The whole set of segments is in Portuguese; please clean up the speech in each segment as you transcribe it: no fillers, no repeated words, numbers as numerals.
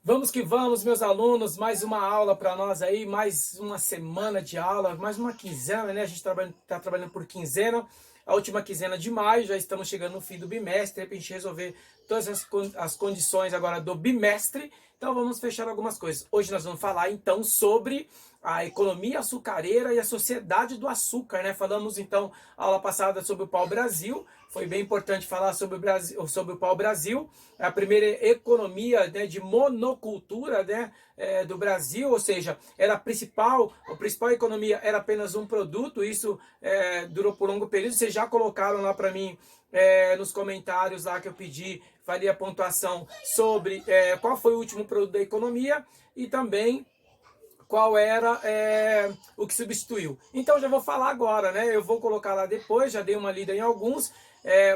Vamos que vamos, meus alunos, mais uma aula para nós aí, mais uma semana de aula, mais uma quinzena, né? A gente está trabalhando por quinzena, a última quinzena de maio, já estamos chegando no fim do bimestre, para a gente resolver todas as condições agora do bimestre, então vamos fechar algumas coisas. Hoje nós vamos falar então sobre a economia açucareira e a sociedade do açúcar, né? Falamos então, aula passada sobre o pau-brasil, foi bem importante falar sobre o Brasil, sobre o pau-brasil, a primeira economia, né, de monocultura, né, do Brasil, ou seja, era a principal economia era apenas um produto, isso durou por longo período. Vocês já colocaram lá para mim nos comentários lá que eu pedi, faria a pontuação sobre qual foi o último produto da economia e também qual era o que substituiu. Então já vou falar agora, né? Eu vou colocar lá depois, já dei uma lida em alguns.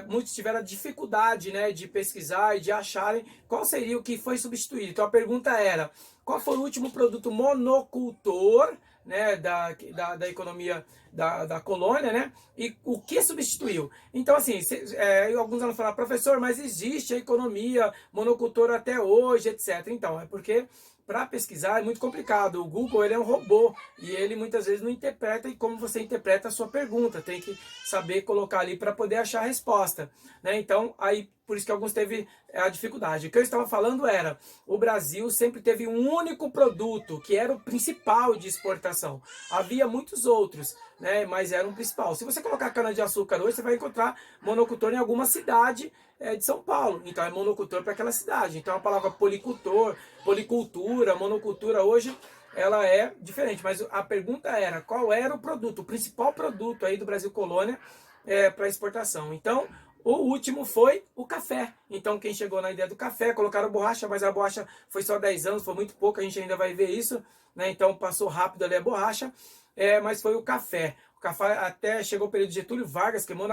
Muitos tiveram dificuldade, né, de pesquisar e de acharem qual seria o que foi substituído. Então a pergunta era, qual foi o último produto monocultor, né, da economia da colônia, né, e o que substituiu? Então assim, alguns alunos falaram, professor, mas existe a economia monocultora até hoje, etc. Então, é porque para pesquisar é muito complicado. O Google, ele é um robô e ele muitas vezes não interpreta, e como você interpreta a sua pergunta, tem que saber colocar ali para poder achar a resposta, né? Então, aí por isso que alguns teve a dificuldade. O que eu estava falando era, o Brasil sempre teve um único produto, que era o principal de exportação. Havia muitos outros, né, mas era um principal. Se você colocar cana-de-açúcar hoje, você vai encontrar monocultor em alguma cidade de São Paulo. Então é monocultor para aquela cidade. Então a palavra policultor, policultura, monocultura hoje ela é diferente. Mas a pergunta era, qual era o produto, o principal produto aí do Brasil Colônia para exportação? Então o último foi o café. Então quem chegou na ideia do café, colocaram borracha, mas a borracha foi só 10 anos, foi muito pouco, a gente ainda vai ver isso, né? Então passou rápido ali a borracha, mas foi o café. O café até chegou o período de Getúlio Vargas, queimou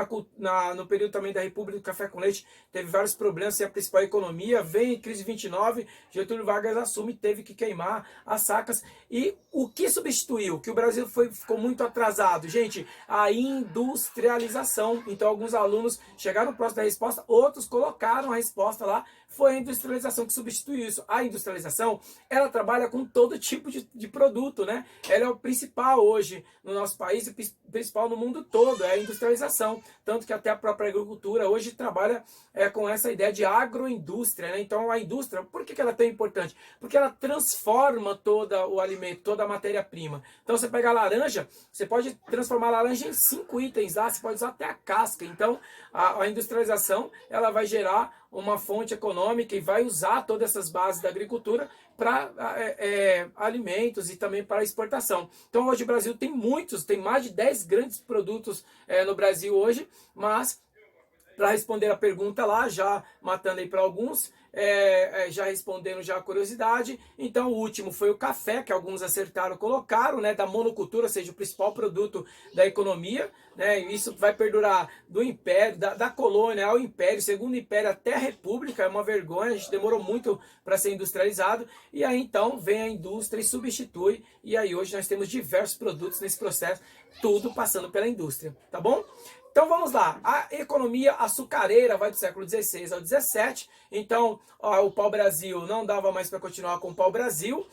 no período também da República do Café com Leite, teve vários problemas, a principal economia, vem em crise 29, Getúlio Vargas assume, teve que queimar as sacas. E o que substituiu? Que o Brasil ficou muito atrasado? Gente, a industrialização. Então alguns alunos chegaram próximo da resposta, outros colocaram a resposta lá, foi a industrialização que substituiu isso. A industrialização, ela trabalha com todo tipo de produto, né? Ela é o principal hoje no nosso país e principal no mundo todo, é a industrialização. Tanto que até a própria agricultura hoje trabalha com essa ideia de agroindústria, né? Então a indústria, por que ela é tão importante? Porque ela transforma todo o alimento, toda a matéria-prima. Então você pega a laranja, você pode transformar a laranja em 5 itens lá, você pode usar até a casca. Então a industrialização, ela vai gerar uma fonte econômica e vai usar todas essas bases da agricultura para alimentos e também para exportação. Então hoje o Brasil tem mais de 10 grandes produtos no Brasil hoje, mas para responder a pergunta lá, já matando aí para alguns, já respondendo já a curiosidade. Então o último foi o café, que alguns acertaram, colocaram, né, da monocultura, ou seja, o principal produto da economia, né, isso vai perdurar do império, da colônia ao império, segundo império até a república, é uma vergonha, a gente demorou muito para ser industrializado, e aí então vem a indústria e substitui, e aí hoje nós temos diversos produtos nesse processo, tudo passando pela indústria, tá bom? Então vamos lá, a economia açucareira vai do século XVI ao XVII, então o pau-brasil não dava mais para continuar com o pau-brasil,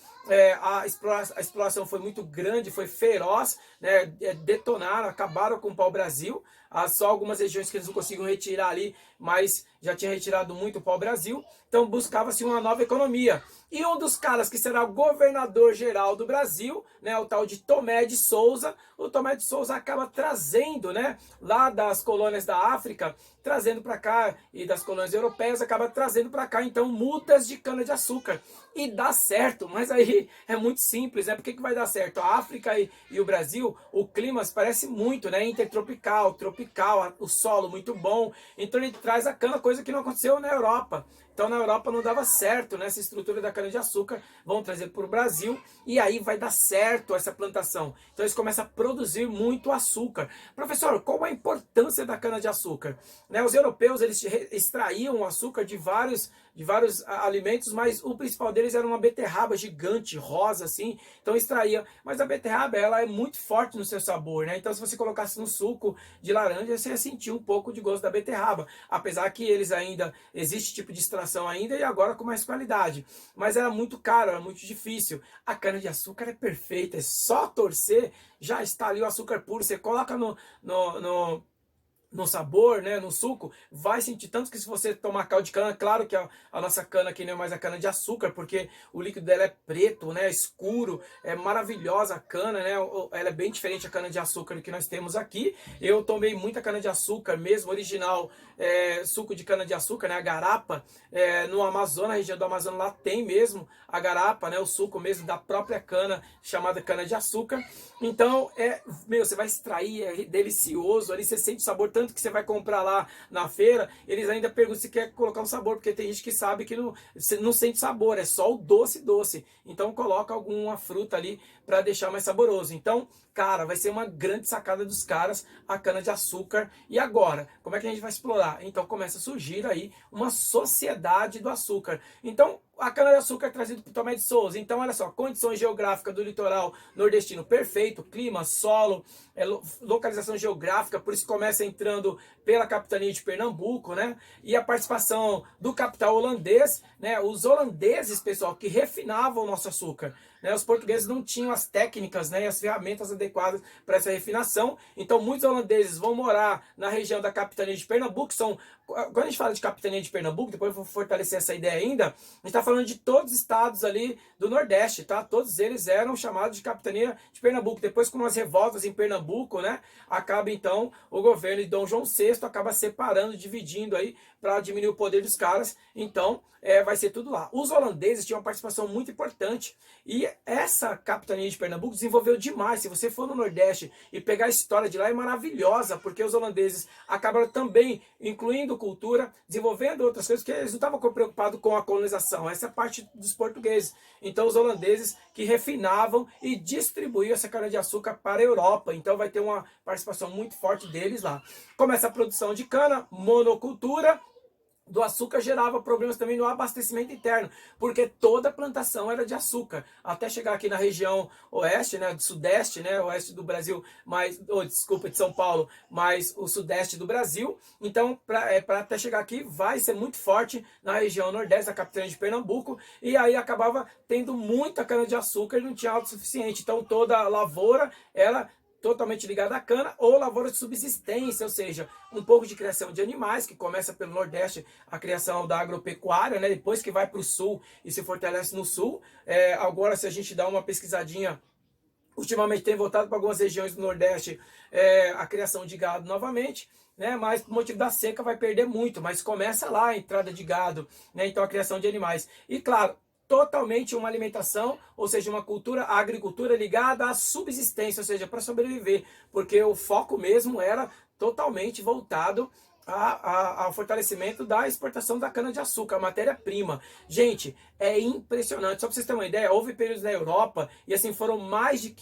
a exploração foi muito grande, foi feroz, né, detonaram, acabaram com o pau-brasil, só algumas regiões que eles não conseguiam retirar ali, mas já tinha retirado muito o pau-brasil, então buscava-se uma nova economia. E um dos caras que será o governador-geral do Brasil, né, o tal de Tomé de Souza, o Tomé de Souza acaba trazendo, né, lá das colônias da África, trazendo para cá, e das colônias europeias, acaba trazendo para cá, então, mudas de cana-de-açúcar. E dá certo, mas aí é muito simples, né? Por que vai dar certo? A África e o Brasil, o clima se parece muito, né? Intertropical, tropical, o solo muito bom. Então ele traz a cana, coisa que não aconteceu na Europa. Então na Europa não dava certo, né? Essa estrutura da cana-de-açúcar, vão trazer para o Brasil e aí vai dar certo essa plantação. Então eles começam a produzir muito açúcar. Professor, qual a importância da cana-de-açúcar? Né, os europeus, eles extraíam o açúcar de vários de vários alimentos, mas o principal deles era uma beterraba gigante, rosa assim, então extraía. Mas a beterraba, ela é muito forte no seu sabor, né? Então se você colocasse no suco de laranja, você ia sentir um pouco de gosto da beterraba, apesar que eles ainda, existe tipo de extração ainda e agora com mais qualidade. Mas era muito caro, era muito difícil. A cana-de-açúcar é perfeita, é só torcer, já está ali o açúcar puro, você coloca no sabor, né, no suco, vai sentir tanto que se você tomar caldo de cana, claro que a nossa cana aqui não é mais a cana de açúcar, porque o líquido dela é preto, né, escuro, é maravilhosa a cana, né, ela é bem diferente da cana de açúcar que nós temos aqui. Eu tomei muita cana de açúcar mesmo, original, suco de cana de açúcar, né, a garapa, no Amazonas, na região do Amazonas lá tem mesmo a garapa, né, o suco mesmo da própria cana, chamada cana de açúcar. Então, você vai extrair, é delicioso, ali você sente o sabor, tanto que você vai comprar lá na feira, eles ainda perguntam se quer colocar um sabor, porque tem gente que sabe que você não sente sabor, é só o doce. Então coloca alguma fruta ali para deixar mais saboroso. Então, cara, vai ser uma grande sacada dos caras a cana de açúcar. E agora, como é que a gente vai explorar? Então começa a surgir aí uma sociedade do açúcar. Então, a cana-de-açúcar é trazida por Tomé de Souza. Então, olha só, condições geográficas do litoral nordestino perfeito, clima, solo, localização geográfica, por isso começa entrando pela capitania de Pernambuco, né? E a participação do capital holandês, né? Os holandeses, pessoal, que refinavam o nosso açúcar. Né? Os portugueses não tinham as técnicas, né, e as ferramentas adequadas para essa refinação. Então, muitos holandeses vão morar na região da capitania de Pernambuco. Quando a gente fala de capitania de Pernambuco, depois eu vou fortalecer essa ideia ainda, a gente está falando de todos os estados ali do Nordeste, tá? Todos eles eram chamados de capitania de Pernambuco. Depois, com as revoltas em Pernambuco, né, acaba então o governo de Dom João VI acaba separando, dividindo aí para diminuir o poder dos caras. Então, vai ser tudo lá. Os holandeses tinham uma participação muito importante e essa capitania de Pernambuco desenvolveu demais. Se você for no Nordeste e pegar a história de lá, é maravilhosa, porque os holandeses acabaram também incluindo cultura, desenvolvendo outras coisas, que eles não estavam preocupados com a colonização. Essa é a parte dos portugueses. Então, os holandeses que refinavam e distribuíam essa cana-de-açúcar para a Europa. Então, vai ter uma participação muito forte deles lá. Começa a produção de cana, monocultura do açúcar gerava problemas também no abastecimento interno, porque toda a plantação era de açúcar, até chegar aqui na região oeste, né, do sudeste, né, oeste do Brasil, desculpa, de São Paulo, mas o sudeste do Brasil. Então, para até chegar aqui, vai ser muito forte na região nordeste, da capitania de Pernambuco, e aí acabava tendo muita cana-de-açúcar e não tinha autossuficiente. Então, toda a lavoura era totalmente ligada à cana, ou lavoura de subsistência, ou seja, um pouco de criação de animais, que começa pelo Nordeste, a criação da agropecuária, né? Depois que vai para o Sul e se fortalece no Sul. Agora, se a gente dá uma pesquisadinha, ultimamente tem voltado para algumas regiões do Nordeste a criação de gado novamente, né? Mas por motivo da seca vai perder muito, mas começa lá a entrada de gado, né? Então a criação de animais. E claro, totalmente uma alimentação, ou seja, uma cultura, a agricultura ligada à subsistência, ou seja, para sobreviver, porque o foco mesmo era totalmente voltado ao fortalecimento da exportação da cana-de-açúcar, a matéria-prima. Gente, é impressionante. Só para vocês terem uma ideia, houve períodos na Europa, e assim foram mais de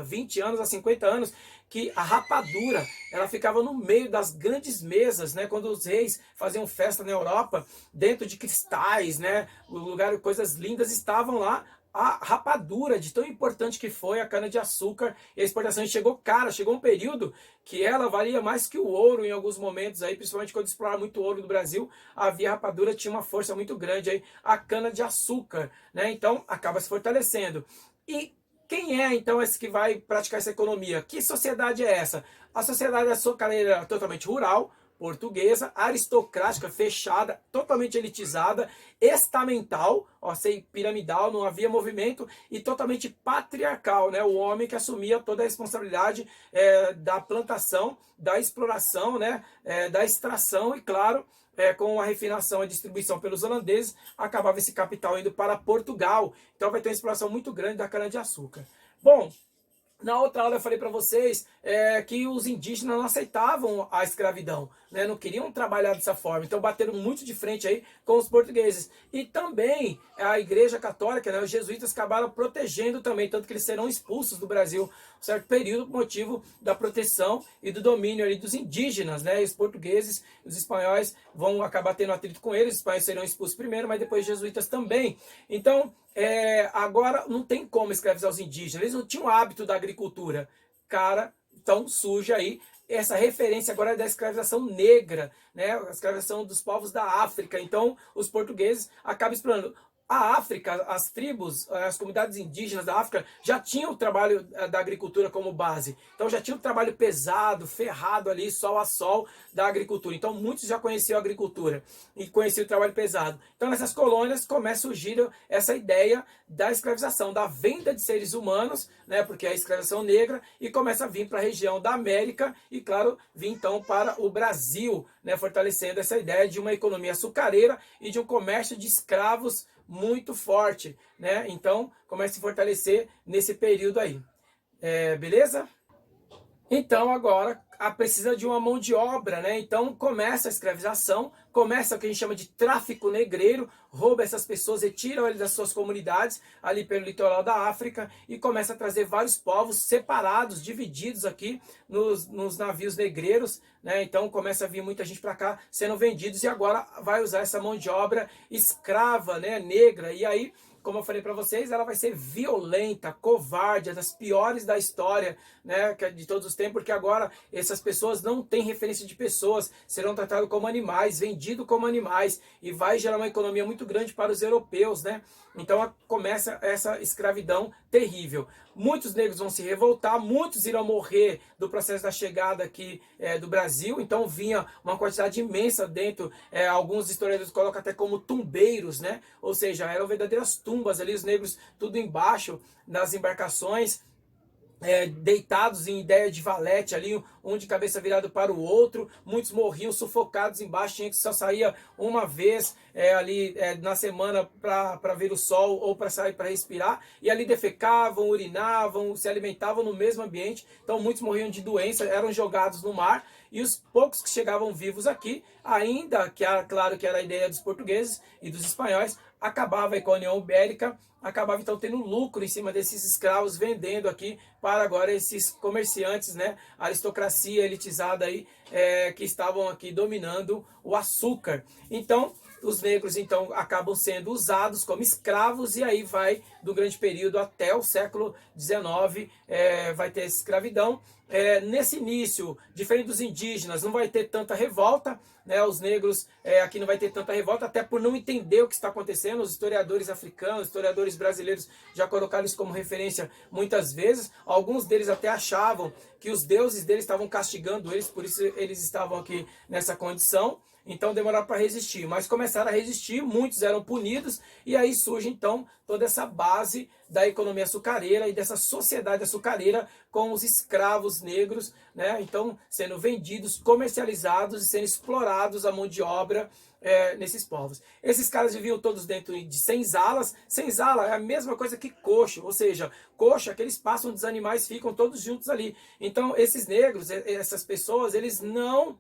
20 anos a 50 anos, que a rapadura, ela ficava no meio das grandes mesas, né? Quando os reis faziam festa na Europa, dentro de cristais, né? O lugar, coisas lindas estavam lá. A rapadura, de tão importante que foi a cana-de-açúcar e a exportação, chegou um período que ela valia mais que o ouro em alguns momentos aí, principalmente quando exploraram muito ouro do Brasil, a rapadura tinha uma força muito grande aí, a cana-de-açúcar, né? Então acaba se fortalecendo. E quem é então esse que vai praticar essa economia? Que sociedade é essa? A sociedade açucareira totalmente rural, portuguesa, aristocrática, fechada, totalmente elitizada, estamental, piramidal, não havia movimento, e totalmente patriarcal, né? O homem que assumia toda a responsabilidade da plantação, da exploração, né? Da extração e, claro, com a refinação e distribuição pelos holandeses, acabava esse capital indo para Portugal. Então vai ter uma exploração muito grande da cana-de-açúcar. Bom, na outra aula eu falei para vocês que os indígenas não aceitavam a escravidão. né? Não queriam trabalhar dessa forma. Então bateram muito de frente aí com os portugueses. E também a Igreja Católica, né? Os jesuítas acabaram protegendo também, tanto que eles serão expulsos do Brasil um certo período por motivo da proteção e do domínio ali dos indígenas, né? E os portugueses, os espanhóis vão acabar tendo atrito com eles, os espanhóis serão expulsos primeiro, mas depois os jesuítas também. Então, agora não tem como escravizar os indígenas, eles não tinham hábito da agricultura. Cara, então surge aí essa referência agora da escravização negra, né? A escravização dos povos da África. Então, os portugueses acabam explorando. A África, as tribos, as comunidades indígenas da África já tinham o trabalho da agricultura como base. Então já tinha um trabalho pesado, ferrado ali, sol a sol da agricultura. Então muitos já conheciam a agricultura e conheciam o trabalho pesado. Então nessas colônias começa a surgir essa ideia da escravização, da venda de seres humanos, né, porque é a escravização negra, e começa a vir para a região da América e, claro, vir então para o Brasil, né, fortalecendo essa ideia de uma economia açucareira e de um comércio de escravos muito forte, né? Então começa a se fortalecer nesse período aí. Beleza? Então agora precisa de uma mão de obra, né? Então começa a escravização, começa o que a gente chama de tráfico negreiro, rouba essas pessoas, retiram eles das suas comunidades ali pelo litoral da África e começa a trazer vários povos separados, divididos aqui nos navios negreiros, né? Então começa a vir muita gente para cá sendo vendidos e agora vai usar essa mão de obra escrava, né? Negra, e aí, como eu falei para vocês, ela vai ser violenta, covarde, das piores da história, né, de todos os tempos, porque agora essas pessoas não têm referência de pessoas, serão tratados como animais, vendidos como animais, e vai gerar uma economia muito grande para os europeus, né? Então começa essa escravidão terrível. Muitos negros vão se revoltar, muitos irão morrer do processo da chegada aqui do Brasil, então vinha uma quantidade imensa dentro, alguns historiadores colocam até como tumbeiros, né? Ou seja, eram verdadeiras tumbas ali, os negros tudo embaixo das embarcações, deitados em ideia de valete ali, um de cabeça virado para o outro, muitos morriam sufocados embaixo, tinha que só saía uma vez ali na semana para ver o sol ou para sair para respirar, e ali defecavam, urinavam, se alimentavam no mesmo ambiente, então muitos morriam de doença, eram jogados no mar, e os poucos que chegavam vivos aqui, ainda que era claro que era a ideia dos portugueses e dos espanhóis, acabava com a União Ibérica, acabava então tendo lucro em cima desses escravos, vendendo aqui para agora esses comerciantes, né, aristocracia elitizada aí, que estavam aqui dominando o açúcar. Então os negros então acabam sendo usados como escravos, e aí vai do grande período até o século XIX, vai ter escravidão. Nesse início, diferente dos indígenas, não vai ter tanta revolta, né? Os negros aqui não vai ter tanta revolta, até por não entender o que está acontecendo. Os historiadores africanos, historiadores brasileiros já colocaram isso como referência muitas vezes. Alguns deles até achavam que os deuses deles estavam castigando eles, por isso eles estavam aqui nessa condição. Então demoraram para resistir, mas começaram a resistir, muitos eram punidos, e aí surge então toda essa base da economia açucareira e dessa sociedade açucareira com os escravos negros, né? Então sendo vendidos, comercializados e sendo explorados a mão de obra nesses povos. Esses caras viviam todos dentro de senzalas. Senzala é a mesma coisa que coxo, ou seja, coxo é aquele espaço onde os animais ficam todos juntos ali. Então esses negros, essas pessoas, eles não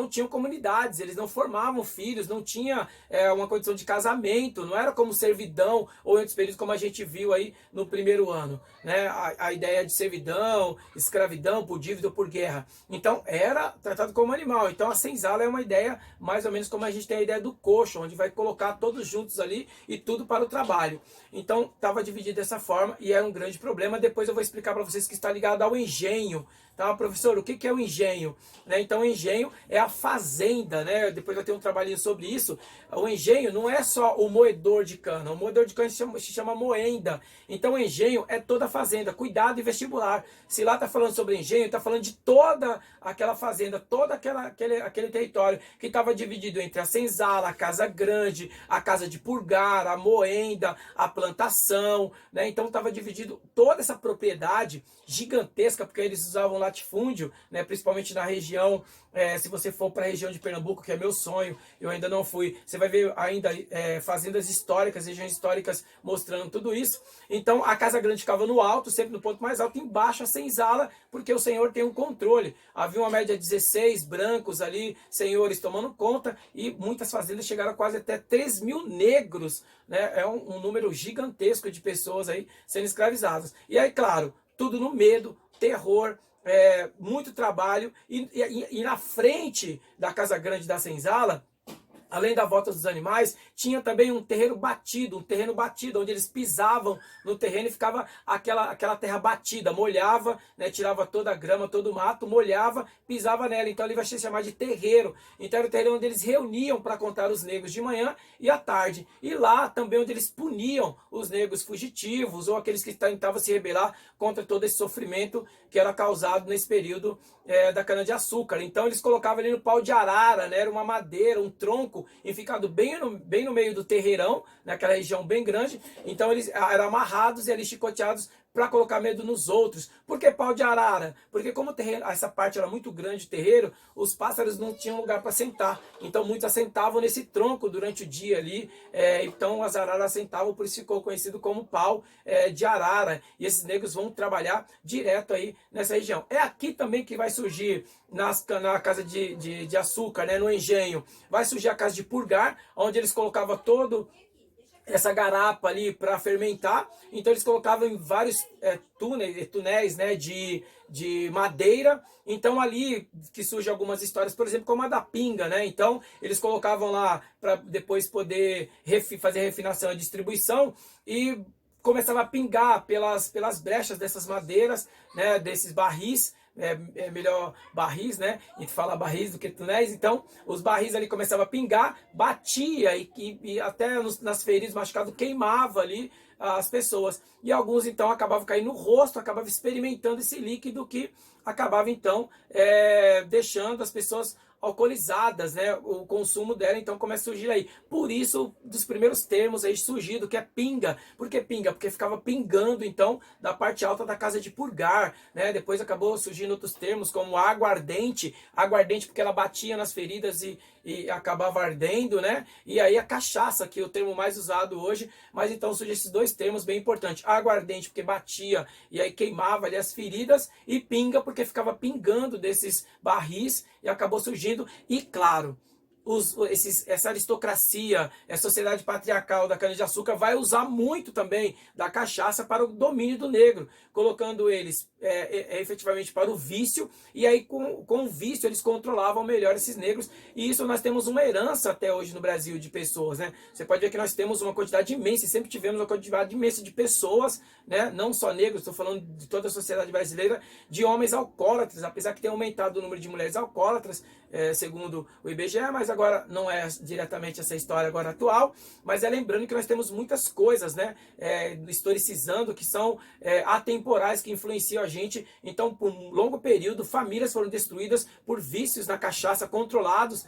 tinham comunidades, eles não formavam filhos, não tinha uma condição de casamento, não era como servidão ou em outros períodos como a gente viu aí no primeiro ano, né? A ideia de servidão, escravidão por dívida ou por guerra. Então era tratado como animal. Então a senzala é uma ideia mais ou menos como a gente tem a ideia do coxo, onde vai colocar todos juntos ali e tudo para o trabalho. Então estava dividido dessa forma e era um grande problema. Depois eu vou explicar para vocês que está ligado ao engenho. Tá, professor, o que é o engenho? Né? Então o engenho é a fazenda, né? Depois eu tenho um trabalhinho sobre isso. O engenho não é só o moedor de cana, o moedor de cana se chama moenda. Então o engenho é toda a fazenda, cuidado e vestibular. Se lá está falando sobre engenho, está falando de toda aquela fazenda, todo aquele território que estava dividido entre a senzala, a casa grande, a casa de purgar, a moenda, a plantação, né? Então estava dividido toda essa propriedade gigantesca, porque eles usavam latifúndio, né? Principalmente na região, se você você for para a região de Pernambuco, que é meu sonho, eu ainda não fui, você vai ver ainda fazendas históricas, regiões históricas mostrando tudo isso. Então a Casa Grande ficava no alto, sempre no ponto mais alto, embaixo a senzala, porque o senhor tem um controle. Havia uma média de 16 brancos ali, senhores tomando conta, e muitas fazendas chegaram a quase até 3 mil negros, né? É um número gigantesco de pessoas aí sendo escravizadas. E aí, claro, tudo no medo, terror, muito trabalho, e na frente da Casa Grande da Senzala, além da volta dos animais, tinha também um terreno batido, onde eles pisavam no terreno e ficava aquela terra batida, molhava, né, tirava toda a grama, todo o mato, molhava, pisava nela. Então ali vai se chamar de terreiro. Então era o terreiro onde eles reuniam para contar os negros de manhã e à tarde. E lá também onde eles puniam os negros fugitivos ou aqueles que tentavam se rebelar contra todo esse sofrimento que era causado nesse período da cana-de-açúcar. Então eles colocavam ali no pau de arara, né, era uma madeira, um tronco, e ficado bem no meio do terreirão, naquela região bem grande. Então eles eram amarrados e ali chicoteados para colocar medo nos outros. Por que pau de arara? Porque como o terreno, essa parte era muito grande, o terreiro, os pássaros não tinham lugar para sentar. Então muitos assentavam nesse tronco durante o dia ali. Então as araras assentavam, por isso ficou conhecido como pau de arara. E esses negros vão trabalhar direto aí nessa região. É aqui também que vai surgir na casa de açúcar, né, no engenho, vai surgir a casa de purgar, onde eles colocavam todo essa garapa ali para fermentar. Então eles colocavam em vários túneis, né, de madeira. Então ali que surgem algumas histórias, por exemplo, como a da pinga, né? Então eles colocavam lá para depois poder fazer refinação e distribuição, e começava a pingar pelas brechas dessas madeiras, né, desses barris. Melhor barris, né? A gente fala barris do que túneis. Então, os barris ali começavam a pingar, batia e até nas feridas, machucado, queimava ali as pessoas. E alguns, então, acabavam caindo no rosto, acabavam experimentando esse líquido que acabava, então, deixando as pessoas alcoolizadas, né? O consumo dela, então, começa a surgir aí. Por isso, dos primeiros termos aí surgido, que é pinga. Por que pinga? Porque ficava pingando, então, da parte alta da casa de purgar, né? Depois acabou surgindo outros termos, como aguardente. Aguardente porque ela batia nas feridas e acabava ardendo, né? E aí a cachaça, que é o termo mais usado hoje. Mas então surgem esses dois termos bem importantes. Aguardente porque batia e aí queimava ali as feridas, e pinga porque ficava pingando desses barris e acabou surgindo. E claro, essa aristocracia, essa sociedade patriarcal da cana-de-açúcar vai usar muito também da cachaça para o domínio do negro, colocando eles efetivamente para o vício, e aí com o vício eles controlavam melhor esses negros. E isso nós temos uma herança até hoje no Brasil de pessoas, né? Você pode ver que nós temos uma quantidade imensa, e sempre tivemos uma quantidade imensa de pessoas, né? Não só negros, estou falando de toda a sociedade brasileira, de homens alcoólatras, apesar que tem aumentado o número de mulheres alcoólatras, segundo o IBGE, mas agora não é diretamente essa história agora atual. Mas lembrando que nós temos muitas coisas, né, historicizando, que são atemporais, que influenciam a gente. Então, por um longo período, famílias foram destruídas por vícios na cachaça, controlados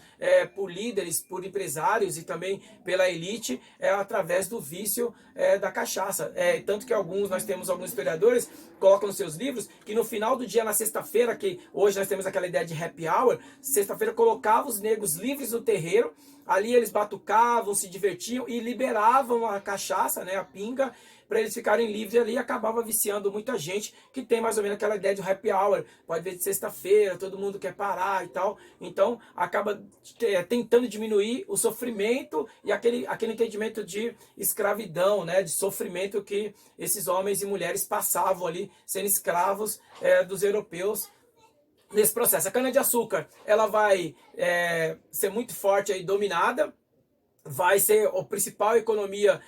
por líderes, por empresários e também pela elite, através do vício da cachaça. Tanto que nós temos alguns historiadores colocam nos seus livros que no final do dia, na sexta-feira, que hoje nós temos aquela ideia de happy hour, sexta-feira colocava os negros livres no terreiro, ali eles batucavam, se divertiam e liberavam a cachaça, né, a pinga, para eles ficarem livres ali, e acabava viciando muita gente, que tem mais ou menos aquela ideia de happy hour, pode ver de sexta-feira, todo mundo quer parar e tal. Então acaba tentando diminuir o sofrimento e aquele entendimento de escravidão, né, de sofrimento que esses homens e mulheres passavam ali, sendo escravos dos europeus nesse processo. A cana-de-açúcar, ela vai ser muito forte aí, dominada, vai ser a principal economia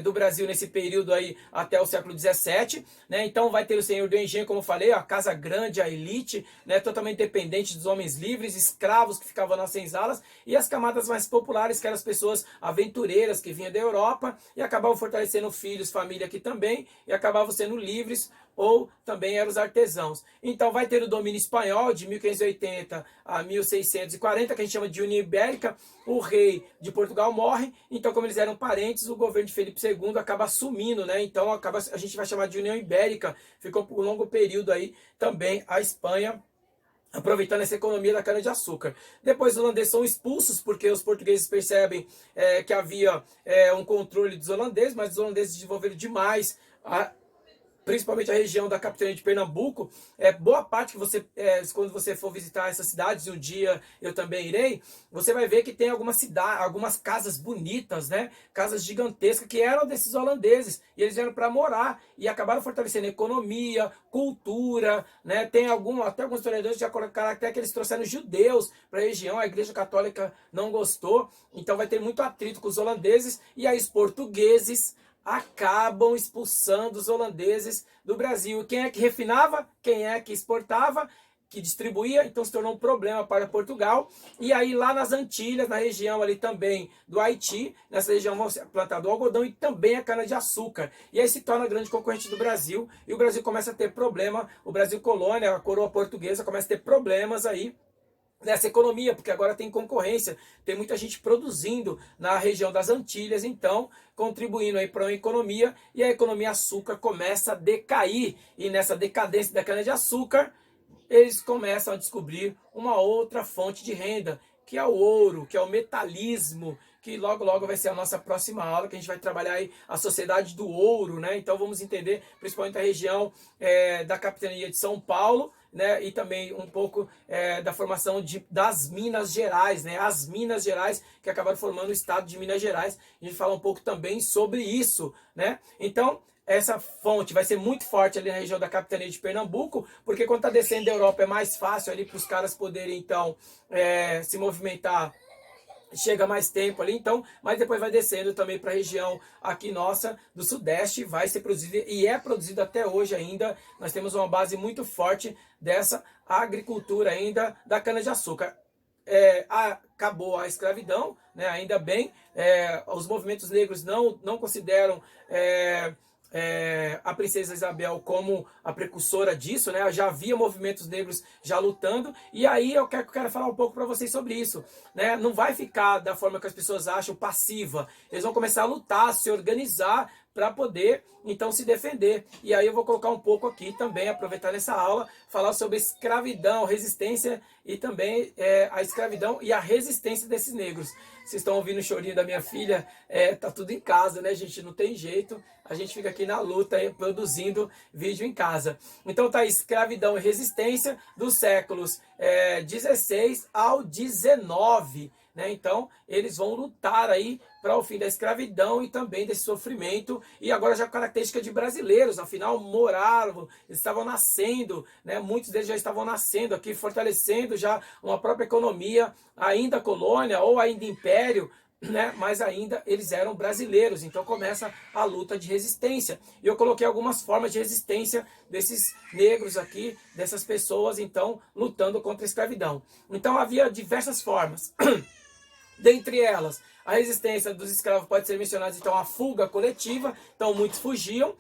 do Brasil nesse período aí até o século XVII, né? Então vai ter o senhor do engenho, como eu falei, a casa grande, a elite, né? Totalmente dependente dos homens livres, escravos que ficavam nas senzalas, e as camadas mais populares, que eram as pessoas aventureiras que vinham da Europa e acabavam fortalecendo filhos, família aqui também, e acabavam sendo livres, ou também eram os artesãos. Então vai ter o domínio espanhol de 1580 a 1640, que a gente chama de União Ibérica. O rei de Portugal morre, então como eles eram parentes, o governo de Felipe II acaba assumindo, né? Então a gente vai chamar de União Ibérica. Ficou por um longo período aí também a Espanha aproveitando essa economia da cana-de-açúcar. Depois os holandeses são expulsos, porque os portugueses percebem que havia um controle dos holandeses, mas os holandeses desenvolveram demais principalmente a região da capitania de Pernambuco. Boa parte que você, quando você for visitar essas cidades, e um dia eu também irei, você vai ver que tem algumas cidades, algumas casas bonitas, né? Casas gigantescas que eram desses holandeses, e eles vieram para morar e acabaram fortalecendo a economia, cultura, né? Tem até alguns historiadores já colocaram até que eles trouxeram judeus para a região, a Igreja Católica não gostou, então vai ter muito atrito com os holandeses, e aí os portugueses acabam expulsando os holandeses do Brasil. Quem é que refinava? Quem é que exportava? Que distribuía? Então se tornou um problema para Portugal. E aí lá nas Antilhas, na região ali também do Haiti, nessa região vão ser plantado o algodão e também a cana-de-açúcar. E aí se torna grande concorrente do Brasil, e o Brasil começa a ter problema, o Brasil colônia, a coroa portuguesa começa a ter problemas aí nessa economia, porque agora tem concorrência, tem muita gente produzindo na região das Antilhas, então contribuindo aí para a economia, e a economia açúcar começa a decair, e nessa decadência da cana-de-açúcar, eles começam a descobrir uma outra fonte de renda, que é o ouro, que é o metalismo, que logo logo vai ser a nossa próxima aula, que a gente vai trabalhar aí a sociedade do ouro, né? Então vamos entender principalmente a região da capitania de São Paulo, né, e também um pouco da formação das Minas Gerais, né, as Minas Gerais que acabaram formando o estado de Minas Gerais. A gente fala um pouco também sobre isso, né? Então essa fonte vai ser muito forte ali na região da capitania de Pernambuco, porque quando está descendo da Europa é mais fácil ali para os caras poderem então se movimentar, chega mais tempo ali, então, mas depois vai descendo também para a região aqui nossa do Sudeste, vai ser produzido e é produzido até hoje ainda. Nós temos uma base muito forte dessa agricultura ainda da cana-de-açúcar. Acabou a escravidão, né, ainda bem, os movimentos negros não consideram a princesa Isabel como a precursora disso, né? Já havia movimentos negros já lutando, e aí eu quero falar um pouco para vocês sobre isso, né? Não vai ficar da forma que as pessoas acham, passiva. Eles vão começar a lutar, se organizar para poder então se defender. E aí eu vou colocar um pouco aqui também, aproveitar nessa aula, falar sobre escravidão, resistência e também a escravidão e a resistência desses negros. Vocês estão ouvindo o chorinho da minha filha, tá tudo em casa, né, gente? Não tem jeito, a gente fica aqui na luta, produzindo vídeo em casa. Então tá, escravidão e resistência dos séculos 16 ao 19. Né? Então, eles vão lutar aí para o fim da escravidão e também desse sofrimento. E agora já característica de brasileiros, afinal moraram, estavam nascendo, né? Muitos deles já estavam nascendo aqui, fortalecendo já uma própria economia, ainda colônia ou ainda império, né? Mas ainda eles eram brasileiros, então começa a luta de resistência. E eu coloquei algumas formas de resistência desses negros aqui, dessas pessoas, então, lutando contra a escravidão. Então havia diversas formas. Dentre elas, a resistência dos escravos pode ser mencionada, então, a fuga coletiva. Então, muitos fugiam,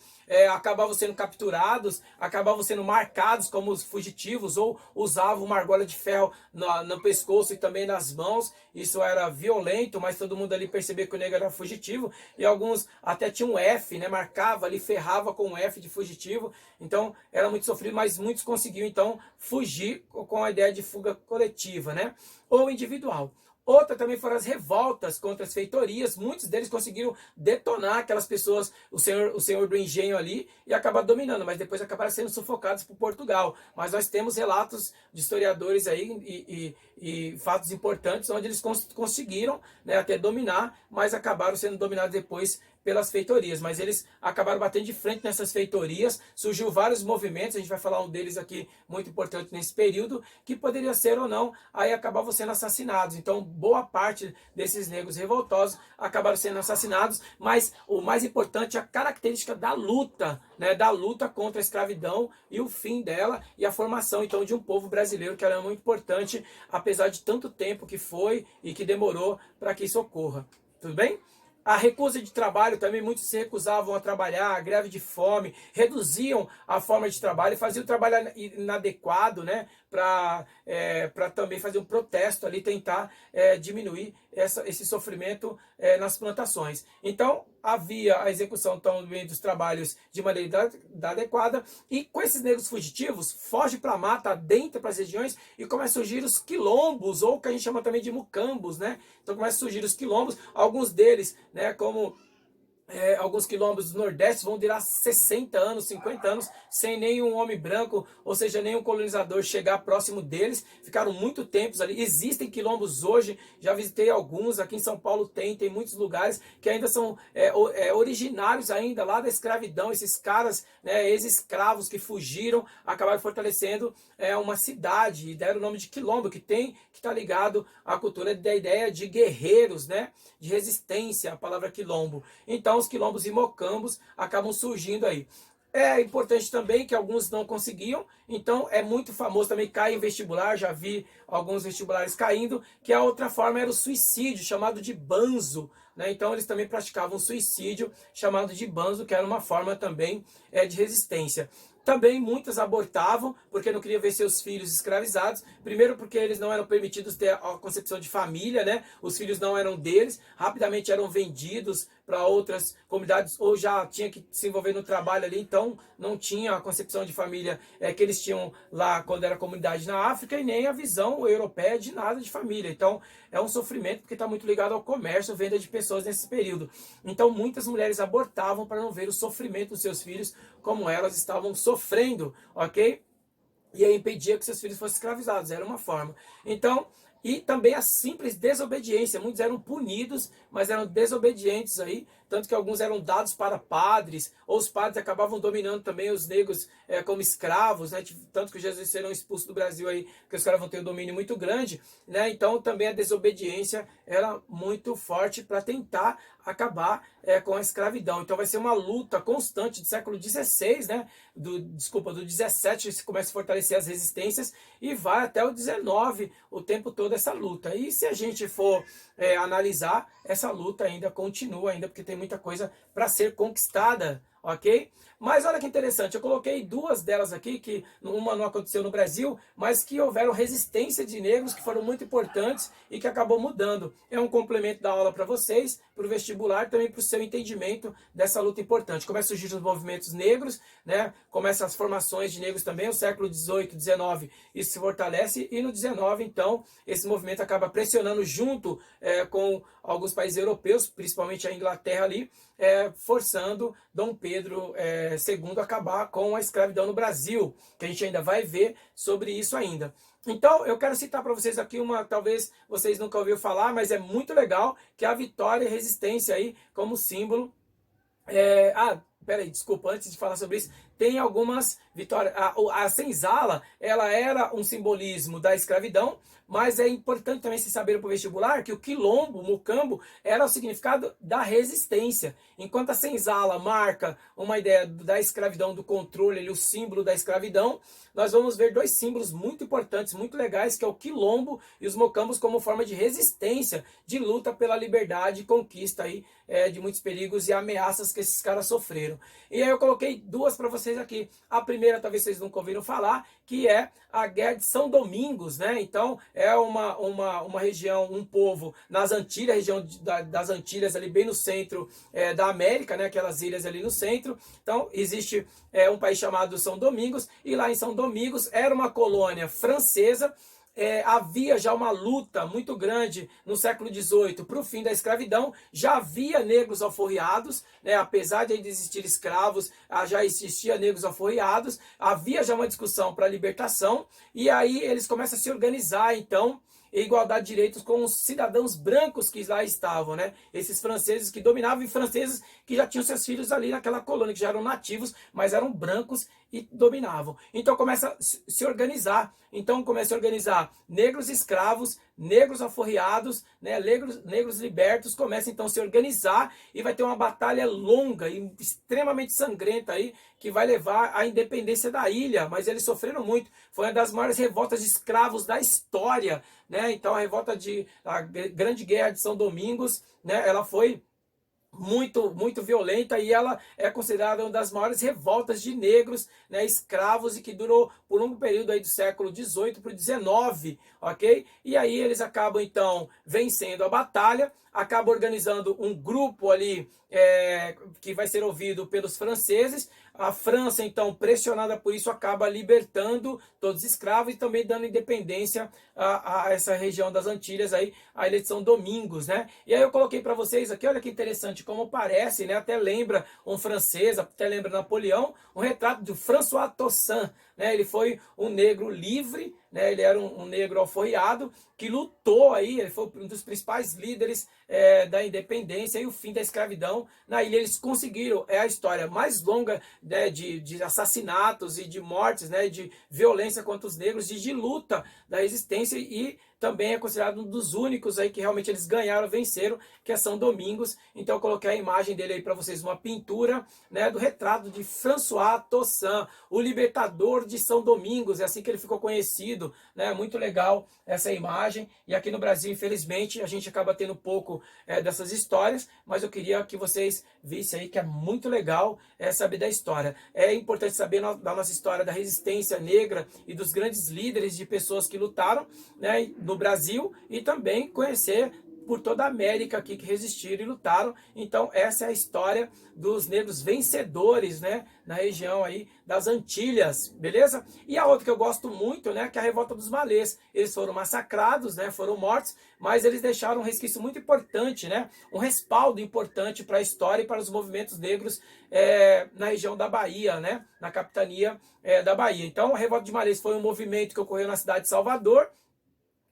acabavam sendo capturados, acabavam sendo marcados como os fugitivos, ou usavam uma argola de ferro no pescoço e também nas mãos. Isso era violento, mas todo mundo ali percebia que o negro era fugitivo, e alguns até tinham um F, né, marcava ali, ferrava com um F de fugitivo. Então, era muito sofrido, mas muitos conseguiam, então, fugir com a ideia de fuga coletiva, né, ou individual. Outra também foram as revoltas contra as feitorias. Muitos deles conseguiram detonar aquelas pessoas, o senhor do engenho ali, e acabar dominando, mas depois acabaram sendo sufocados por Portugal. Mas nós temos relatos de historiadores aí e fatos importantes onde eles conseguiram, né, até dominar, mas acabaram sendo dominados depois pelas feitorias. Mas eles acabaram batendo de frente nessas feitorias, surgiu vários movimentos, a gente vai falar um deles aqui muito importante nesse período, que poderia ser ou não, aí acabavam sendo assassinados. Então boa parte desses negros revoltosos acabaram sendo assassinados, mas o mais importante é a característica da luta, né, da luta contra a escravidão e o fim dela, e a formação então de um povo brasileiro, que era muito importante, apesar de tanto tempo que foi e que demorou para que isso ocorra. Tudo bem? A recusa de trabalho também, muitos se recusavam a trabalhar, a greve de fome, reduziam a forma de trabalho e faziam o trabalho inadequado, né, para também fazer um protesto ali, tentar diminuir esse sofrimento nas plantações. Então, havia a execução também dos trabalhos de maneira adequada, e com esses negros fugitivos, foge para a mata, adentra para as regiões e começam a surgir os quilombos, ou que a gente chama também de mucambos, né? Então começam a surgir os quilombos, alguns deles, né, como alguns quilombos do Nordeste vão durar 60 anos, 50 anos, sem nenhum homem branco, ou seja, nenhum colonizador chegar próximo deles. Ficaram muito tempos ali. Existem quilombos hoje, já visitei alguns, aqui em São Paulo tem muitos lugares que ainda são originários ainda lá da escravidão. Esses caras, né, ex-escravos que fugiram, acabaram fortalecendo uma cidade e deram o nome de quilombo, que está ligado à cultura da ideia de guerreiros, né, de resistência, a palavra quilombo. Então, os quilombos e mocambos acabam surgindo aí. É importante também que alguns não conseguiam, então é muito famoso também, cai em vestibular, já vi alguns vestibulares caindo, que a outra forma era o suicídio, chamado de banzo, né? Então eles também praticavam suicídio, chamado de banzo, que era uma forma também de resistência. Também muitas abortavam, porque não queriam ver seus filhos escravizados. Primeiro porque eles não eram permitidos ter a concepção de família, né? Os filhos não eram deles, rapidamente eram vendidos para outras comunidades, ou já tinha que se envolver no trabalho ali, então não tinha a concepção de família que eles tinham lá quando era comunidade na África, e nem a visão europeia de nada de família. Então é um sofrimento, porque está muito ligado ao comércio, venda de pessoas nesse período. Então muitas mulheres abortavam para não ver o sofrimento dos seus filhos, como elas estavam sofrendo, ok? E aí impedia que seus filhos fossem escravizados, era uma forma. Então, e também a simples desobediência, muitos eram punidos, mas eram desobedientes aí, tanto que alguns eram dados para padres, ou os padres acabavam dominando também os negros como escravos, né? Tanto que Jesus serão expulsos do Brasil aí, porque os caras vão ter um domínio muito grande, né? Então também a desobediência era muito forte para tentar acabar com a escravidão. Então vai ser uma luta constante do século XVI, né? Do 17, se começa a fortalecer as resistências, e vai até o 19, o tempo todo essa luta. E se a gente for analisar, essa luta ainda continua, ainda porque tem muita coisa para ser conquistada, ok? Mas olha que interessante, eu coloquei duas delas aqui, que uma não aconteceu no Brasil, mas que houveram resistência de negros que foram muito importantes e que acabou mudando. É um complemento da aula para vocês, para o vestibular, também para o seu entendimento dessa luta importante. Começa a surgir os movimentos negros, né? Começam as formações de negros também, o século XVIII, XIX, isso se fortalece, e no XIX, então, esse movimento acaba pressionando junto com alguns países europeus, principalmente a Inglaterra ali, forçando Dom Pedro II a acabar com a escravidão no Brasil, que a gente ainda vai ver sobre isso ainda. Então, eu quero citar para vocês aqui uma, talvez vocês nunca ouviram falar, mas é muito legal, que é a vitória e resistência aí como símbolo. Peraí, desculpa, antes de falar sobre isso, tem algumas vitórias. A senzala, ela era um simbolismo da escravidão, mas é importante também se saber para o vestibular que o quilombo, o mucambo, era o significado da resistência. Enquanto a senzala marca uma ideia da escravidão, do controle, ali, o símbolo da escravidão, nós vamos ver dois símbolos muito importantes, muito legais, que é o quilombo e os mocambos como forma de resistência, de luta pela liberdade e conquista aí, de muitos perigos e ameaças que esses caras sofreram. E aí eu coloquei duas para vocês aqui. A primeira, talvez vocês nunca ouviram falar, que é a Guerra de São Domingos, né? Então, é uma região, um povo nas Antilhas, região das Antilhas, ali bem no centro da América, né? Aquelas ilhas ali no centro. Então, existe um país chamado São Domingos, e lá em São Domingos era uma colônia francesa. Havia já uma luta muito grande no século XVIII para o fim da escravidão. Já havia negros alforriados, né? Apesar de existir escravos, já existia negros alforriados. Havia já uma discussão para a libertação, e aí eles começam a se organizar, então, em igualdade de direitos com os cidadãos brancos que lá estavam, né? Esses franceses que dominavam, e franceses que já tinham seus filhos ali naquela colônia, que já eram nativos, mas eram brancos e dominavam. Então começa a se organizar. Então começa a organizar negros escravos, negros alforriados, né? negros libertos, começa então a se organizar, e vai ter uma batalha longa e extremamente sangrenta aí, que vai levar à independência da ilha, mas eles sofreram muito. Foi uma das maiores revoltas de escravos da história, né? Então a Grande Guerra de São Domingos, né? Ela foi muito violenta, e ela é considerada uma das maiores revoltas de negros, né, escravos, e que durou por um período aí do século XVIII para o XIX, ok? E aí eles acabam então vencendo a batalha, acabam organizando um grupo ali que vai ser ouvido pelos franceses. A França, então, pressionada por isso, acaba libertando todos os escravos e também dando independência a essa região das Antilhas aí, a ilha de São Domingos, né? E aí eu coloquei para vocês aqui, olha que interessante como parece, né? Até lembra um francês, até lembra Napoleão, um retrato de François Toussaint, né? Ele foi um negro livre, né? Ele era um negro alforriado que lutou aí, ele foi um dos principais líderes da independência e o fim da escravidão na ilha. Eles conseguiram, é a história mais longa, né, de assassinatos e de mortes, né, de violência contra os negros, de luta da resistência, e também é considerado um dos únicos aí que realmente eles ganharam, venceram, que é São Domingos. Então eu coloquei a imagem dele aí para vocês, uma pintura, né, do retrato de François Toussaint, o libertador de São Domingos, é assim que ele ficou conhecido, né? Muito legal essa imagem. E aqui no Brasil, infelizmente, a gente acaba tendo pouco dessas histórias, mas eu queria que vocês vissem aí que é muito legal saber da história. É importante saber da nossa história da resistência negra e dos grandes líderes de pessoas que lutaram, né, no Brasil, e também conhecer por toda a América aqui que resistiram e lutaram. Então essa é a história dos negros vencedores, né, na região aí das Antilhas, beleza? E a outra que eu gosto muito, né, que é a Revolta dos Malês. Eles foram massacrados, né, foram mortos, mas eles deixaram um resquício muito importante, né, um respaldo importante para a história e para os movimentos negros na região da Bahia, né, na capitania da Bahia. Então a Revolta de Malês foi um movimento que ocorreu na cidade de Salvador,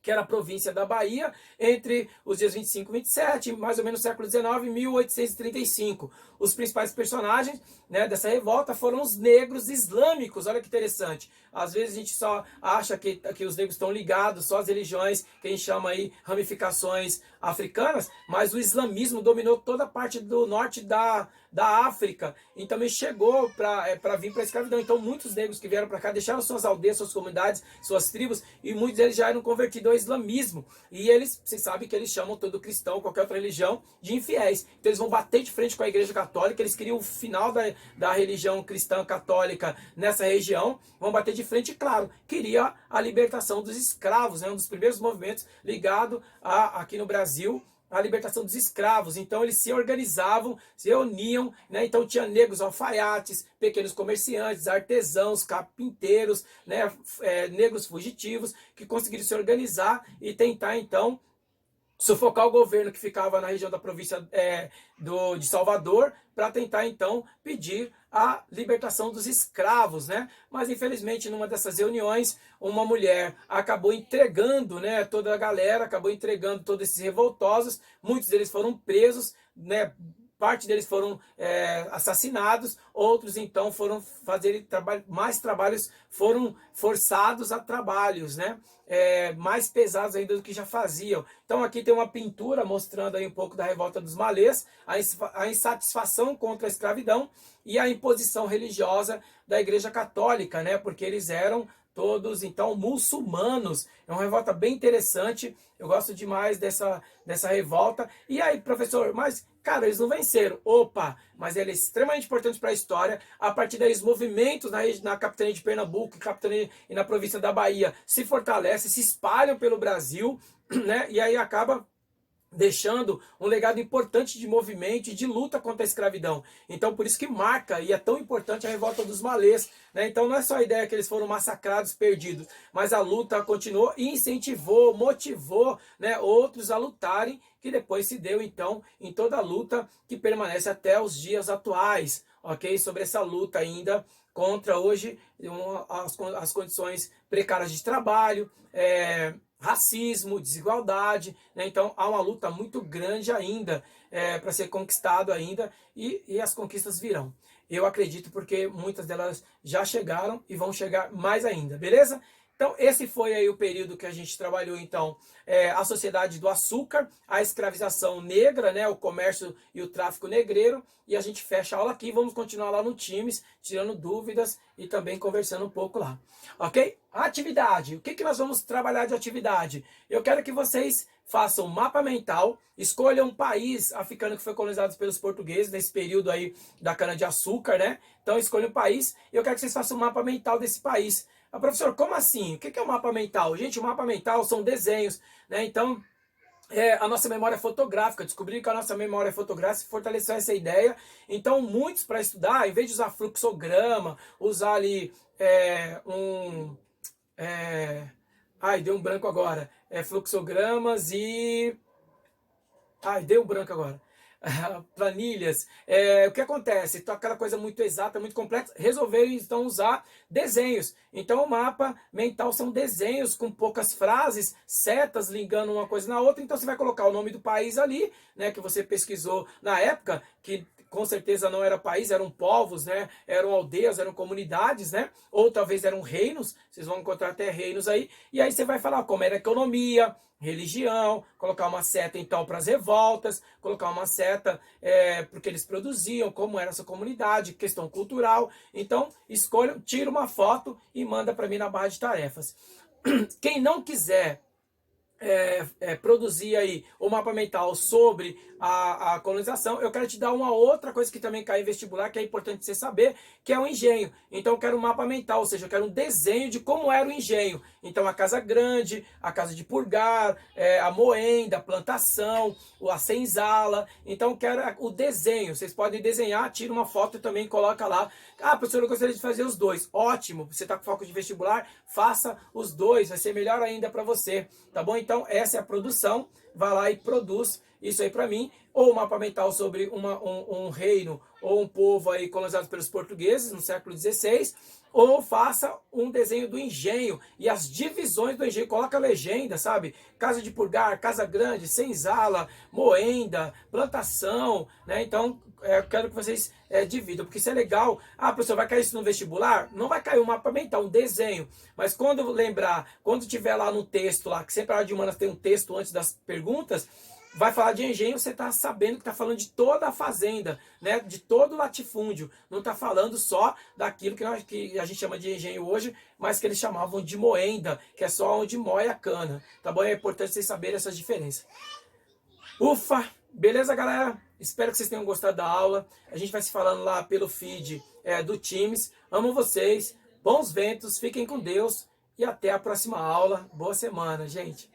que era a província da Bahia, entre os dias 25 e 27, mais ou menos no século XIX, 1835. Os principais personagens, né, dessa revolta foram os negros islâmicos. Olha que interessante. Às vezes a gente só acha que os negros estão ligados só às religiões que a gente chama aí ramificações africanas, mas o islamismo dominou toda a parte do norte da África, e também chegou para vir para a escravidão. Então muitos negros que vieram para cá deixaram suas aldeias, suas comunidades, suas tribos, e muitos deles já eram convertidos ao islamismo. E eles, vocês sabem que eles chamam todo cristão, qualquer outra religião, de infiéis. Então eles vão bater de frente com a igreja católica. Eles queriam o final da religião cristã católica nessa região, vão bater de frente, e claro, queria a libertação dos escravos, né? Um dos primeiros movimentos ligado aqui no Brasil, a libertação dos escravos. Então eles se organizavam, se reuniam, né? Então tinha negros alfaiates, pequenos comerciantes, artesãos, carpinteiros, né? Negros fugitivos, que conseguiram se organizar e tentar então sufocar o governo que ficava na região da província de Salvador, para tentar então pedir a libertação dos escravos, né? Mas infelizmente numa dessas reuniões uma mulher acabou entregando, né, toda a galera, acabou entregando todos esses revoltosos. Muitos deles foram presos, né? Parte deles foram assassinados, outros então foram fazer mais trabalhos, foram forçados a trabalhos, né? Mais pesados ainda do que já faziam. Então aqui tem uma pintura mostrando aí um pouco da Revolta dos Malês, a insatisfação contra a escravidão e a imposição religiosa da Igreja Católica, né? Porque eles eram todos então muçulmanos. É uma revolta bem interessante. Eu gosto demais dessa revolta. E aí, professor, mas cara, eles não venceram. Opa, mas ele é extremamente importante para a história. A partir daí, os movimentos na capitania de Pernambuco e na província da Bahia se fortalecem, se espalham pelo Brasil, né? E aí acaba deixando um legado importante de movimento e de luta contra a escravidão. Então, por isso que marca e é tão importante a Revolta dos Malês, né? Então, não é só a ideia que eles foram massacrados, perdidos, mas a luta continuou e incentivou, motivou, né, outros a lutarem, que depois se deu, então, em toda a luta que permanece até os dias atuais, ok? Sobre essa luta ainda contra hoje as condições precárias de trabalho, racismo, desigualdade, né? Então há uma luta muito grande ainda para ser conquistado ainda, e as conquistas virão. Eu acredito, porque muitas delas já chegaram e vão chegar mais ainda, beleza? Então esse foi aí o período que a gente trabalhou então a sociedade do açúcar, a escravização negra, né, o comércio e o tráfico negreiro, e a gente fecha a aula aqui. Vamos continuar lá no Teams, tirando dúvidas e também conversando um pouco lá, ok? Atividade, o que nós vamos trabalhar de atividade? Eu quero que vocês faça um mapa mental, escolha um país africano que foi colonizado pelos portugueses nesse período aí da cana-de-açúcar, né? Então escolha um país e eu quero que vocês façam um mapa mental desse país. Ah, professor, como assim? O que é um mapa mental? Gente, o mapa mental são desenhos, né? Então, a nossa memória fotográfica, descobrir que a nossa memória fotográfica fortaleceu essa ideia. Então, muitos para estudar, em vez de usar fluxograma, usar ali ai, deu um branco agora. Fluxogramas e... Ai, deu um branco agora. Planilhas. O que acontece? Então, aquela coisa muito exata, muito complexa, resolveram então usar desenhos. Então, o mapa mental são desenhos com poucas frases, setas ligando uma coisa na outra. Então, você vai colocar o nome do país ali, né, que você pesquisou na época, que com certeza não era país, eram povos, né? Eram aldeias, eram comunidades, né? Ou talvez eram reinos, vocês vão encontrar até reinos aí. E aí você vai falar como era a economia, religião, colocar uma seta então para as revoltas, colocar uma seta porque eles produziam, como era essa comunidade, questão cultural. Então, escolha, tira uma foto e manda para mim na barra de tarefas. Quem não quiser produzir aí o mapa mental sobre a colonização, eu quero te dar uma outra coisa que também cai em vestibular, que é importante você saber, que é o engenho. Então eu quero um mapa mental, ou seja, eu quero um desenho de como era o engenho. Então a casa grande, a casa de purgar, a moenda, a plantação, a senzala. Então eu quero o desenho. Vocês podem desenhar, tira uma foto e também coloca lá. Ah, professor, eu gostaria de fazer os dois. Ótimo, você está com foco de vestibular, faça os dois, vai ser melhor ainda para você, tá bom? Então essa é a produção, vai lá e produz isso aí para mim, ou um mapa mental sobre um reino ou um povo aí colonizado pelos portugueses no século XVI, ou faça um desenho do engenho e as divisões do engenho, coloca a legenda, sabe? Casa de purgar, casa grande, senzala, moenda, plantação, né? Então, eu quero que vocês dividam, porque isso é legal. Ah, professor, vai cair isso no vestibular? Não vai cair um mapa mental, um desenho. Mas quando lembrar, quando tiver lá no texto, lá, que sempre a área de humanas tem um texto antes das perguntas, vai falar de engenho, você está sabendo que está falando de toda a fazenda, né? De todo o latifúndio. Não está falando só daquilo que a gente chama de engenho hoje, mas que eles chamavam de moenda, que é só onde moe a cana. Tá bom? É importante vocês saberem essas diferenças. Ufa! Beleza, galera? Espero que vocês tenham gostado da aula. A gente vai se falando lá pelo feed do Teams. Amo vocês. Bons ventos, fiquem com Deus e até a próxima aula. Boa semana, gente.